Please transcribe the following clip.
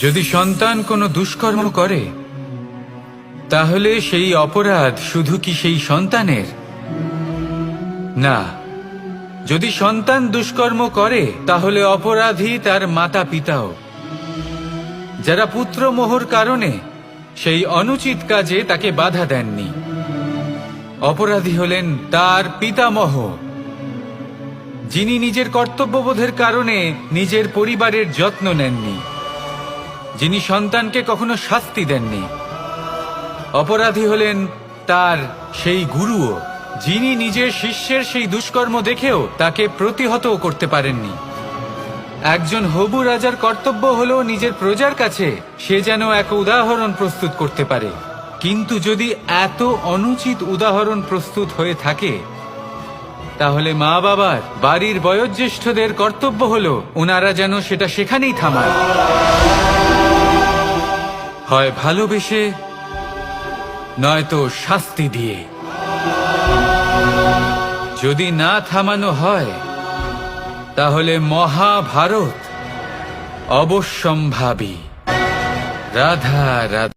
যদি সন্তান কোনো দুষ্কর্ম করে তাহলে সেই অপরাধ শুধু কি সেই সন্তানের? না, যদি সন্তান দুষ্কর্ম করে তাহলে অপরাধী তার মাতা পিতাও, যারা পুত্রমোহর কারণে সেই অনুচিত কাজে তাকে বাধা দেননি। অপরাধী হলেন তার পিতামহ, যিনি নিজের কর্তব্যবোধের কারণে নিজের পরিবারের যত্ন নেননি, যিনি সন্তানকে কখনো শাস্তি দেননি। অপরাধী হলেন তার সেই গুরুও, যিনি নিজের শিষ্যের সেই দুষ্কর্ম দেখেও তাকে প্রতিহত করতে পারেননি। একজন হবু রাজার কর্তব্য হলো নিজের প্রজার কাছে সে যেন এক উদাহরণ প্রস্তুত করতে পারে, কিন্তু যদি এত অনুচিত উদাহরণ প্রস্তুত হয়ে থাকে তাহলে মা বাবার, বাড়ির বয়োজ্যেষ্ঠদের কর্তব্য হলো ওনারা যেন সেটা সেখানেই থামায়, হয় ভালোবেসে নয়তো শাস্তি দিয়ে। যদি না থামানো হয় তাহলে মহাভারত অবশ্যম্ভাবী। রাধা রাধা।